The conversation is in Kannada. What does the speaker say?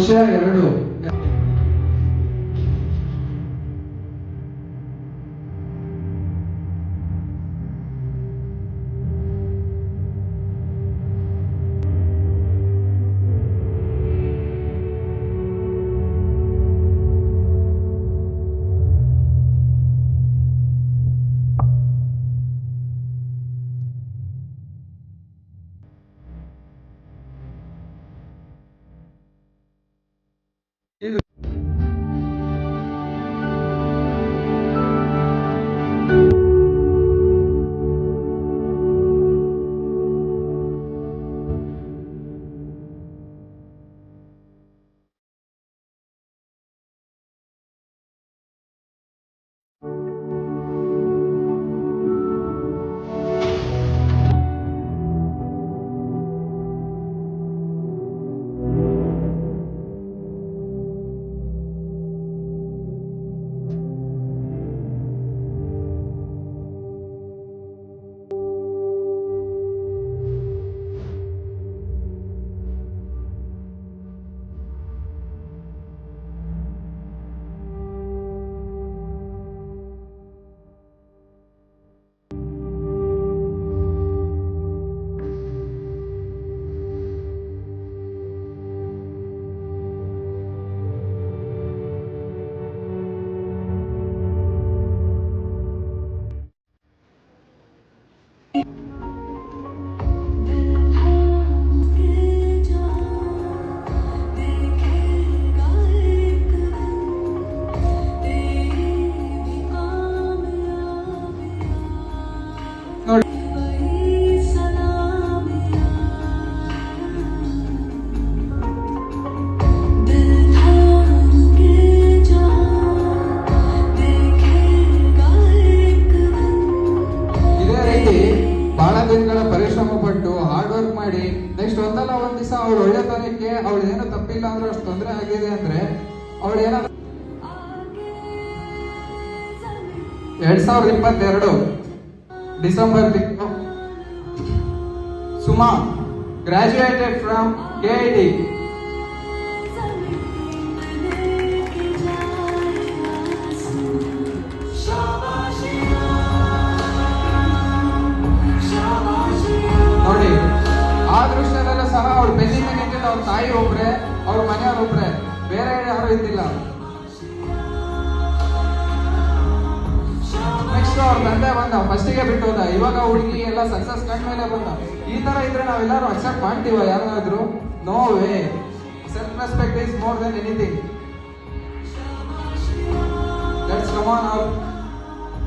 ವರ್ಷ 2. ಪರಿಶ್ರಮ ಪಟ್ಟು ಹಾರ್ಡ್ ವರ್ಕ್ ಮಾಡಿ ನೆಕ್ಸ್ಟ್ ಒಂದಲ್ಲ ಒಂದ್ ದಿವಸ ಅವ್ರ ಒಳ್ಳೆತನಕ್ಕೆ ಅವಳು ಏನೋ ತಪ್ಪಿಲ್ಲ ಅಂದ್ರೆ ಅಷ್ಟು ತೊಂದರೆ ಆಗಿದೆ ಅಂದ್ರೆ ಅವಳು ಏನಾದ್ರು 2022 ಡಿಸೆಂಬರ್ ತಿಂಗಳು ಸುಮಾ ಗ್ರಾಜುಯೇಟೆಡ್ ಫ್ರಮ್ KIT. ನೋಡಿ ಆ ದೃಶ್ಯದಲ್ಲೂ ಸಹ ಅವಳು ಬೆನ್ನಿಂದ ನಿಂತಿದ್ದ ಅವ್ರ ತಾಯಿ ಒಬ್ರೆ, ಅವ್ರ ಮನೆಯವ್ರೊಬ್ರೆ, ಬೇರೆ ಯಾರು ಇದ್ದಿಲ್ಲ. ನೆಕ್ಸ್ಟ್ ಅವ್ರ ತಂದೆ ಬಂದ, ಫಸ್ಟಿಗೆ ಬಿಟ್ಟು ಹೋದ. ಇವಾಗ ಹುಡುಗಿ ಎಲ್ಲ ಸಕ್ಸಸ್ ಕಂಡ್ಮೇಲೆ ಬಂದ. ಈ ತರ ಇದ್ರೆ ನಾವೆಲ್ಲರೂ ಅಕ್ಸೆಪ್ಟ್ ಮಾಡ್ತೀವ ಯಾರಾದ್ರೂ? No way. Self respect is more than anything. Let's come on out.